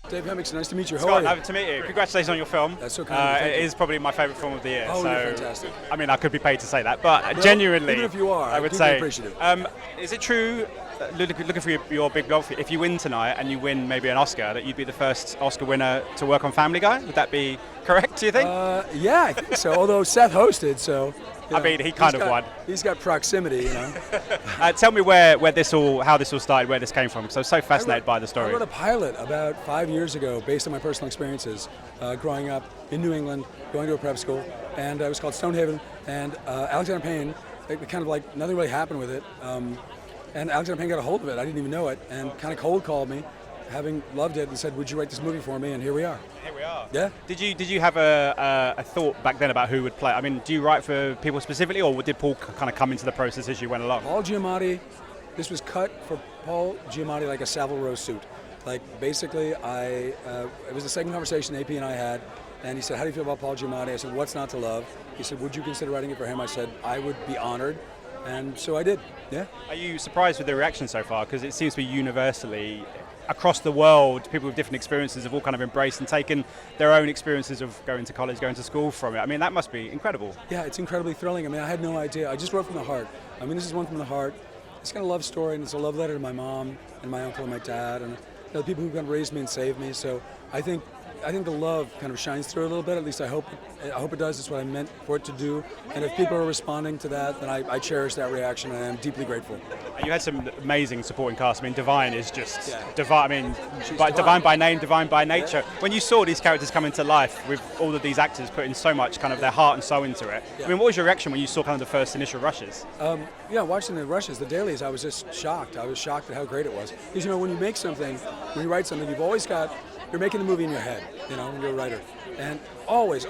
Dave Hemmings, nice to meet you. How Scott, are you? to meet you. Congratulations on your film. That's so kind. It is probably my favourite film of the year. Oh, so, you're fantastic. I mean, I could be paid to say that, but Well, genuinely, even if you are, I would deeply say. appreciative. Is it true, looking for your big blog, if you win tonight and you win maybe an Oscar, that you'd be the first Oscar winner to work on Family Guy? Would that be correct, do you think? Yeah, I think so. Although Seth hosted, so. I mean, he kind of won. He's got proximity, you know. Tell me how this all started, where this came from, because I was so fascinated by the story. I wrote a pilot about 5 years ago based on my personal experiences growing up in New England, going to a prep school, and it was called Stonehaven, and Alexander Payne, it kind of like nothing really happened with it, and Alexander Payne got a hold of it, I didn't even know it, and kind of cold called me, having loved it, and said, would you write this movie for me, and here we are. Here we are. Yeah. Did you have a thought back then about who would play? I mean, do you write for people specifically, or did Paul kind of come into the process as you went along? Paul Giamatti, this was cut for Paul Giamatti like a Savile Row suit. Like basically, it was the second conversation AP and I had, and he said, how do you feel about Paul Giamatti? I said, what's not to love? He said, would you consider writing it for him? I said, I would be honored, and so I did, yeah. Are you surprised with the reaction so far? Because it seems to be universally, across the world, people with different experiences have all kind of embraced and taken their own experiences of going to college, going to school from it. I mean, that must be incredible. Yeah, it's incredibly thrilling. I mean, I had no idea. I just wrote from the heart. I mean, this is one from the heart. It's kind of a love story, and it's a love letter to my mom and my uncle and my dad and the people who kind of raised me and saved me. So I think the love kind of shines through a little bit. At least I hope it does. It's what I meant for it to do. And if people are responding to that, then I cherish that reaction, and I'm deeply grateful. You had some amazing supporting cast. I mean, Divine is just divine. I mean, divine by name, divine by nature. Yeah. When you saw these characters come into life with all of these actors putting so much kind of their heart and soul into it, I mean, what was your reaction when you saw kind of the first initial rushes? Watching the rushes, the dailies, I was just shocked. I was shocked at how great it was. Because, you know, when you make something, when you write something, you're making the movie in your head, you know, when you're a writer. And always,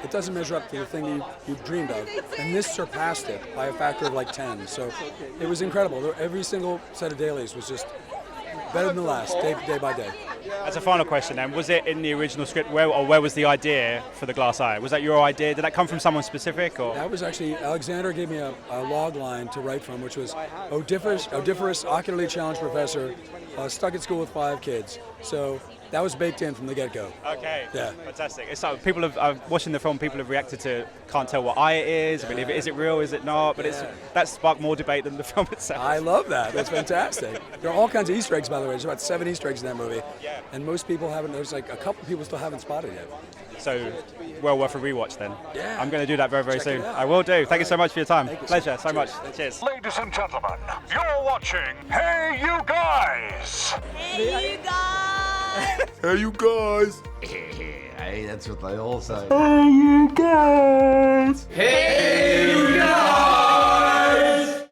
it doesn't measure up to the thing you've dreamed of. And this surpassed it by a factor of like 10. So it was incredible. Every single set of dailies was just better than the last, day by day. As a final question then, was it in the original script, where was the idea for the glass eye? Was that your idea? Did that come from someone specific? Or? That was actually, Alexander gave me a log line to write from, which was Odiferous, ocularly challenged professor, stuck at school with 5 kids. So that was baked in from the get-go. Okay. Yeah. Fantastic. It's like watching the film, people have reacted to, can't tell what eye it is. I mean, is it real, is it not? But that sparked more debate than the film itself. I love that. That's fantastic. There are all kinds of Easter eggs, by the way. There's about 7 Easter eggs in that movie. Yeah. And most people haven't, there's like a couple people still haven't spotted yet. So, well worth a rewatch then. Yeah. I'm going to do that very, very soon. I will do. Thank you so much for your time. Pleasure so much. Cheers. Ladies and gentlemen, you're watching Hey You Guys! Hey, you guys! Hey, you guys! Hey, that's what they all say. Hey, you guys!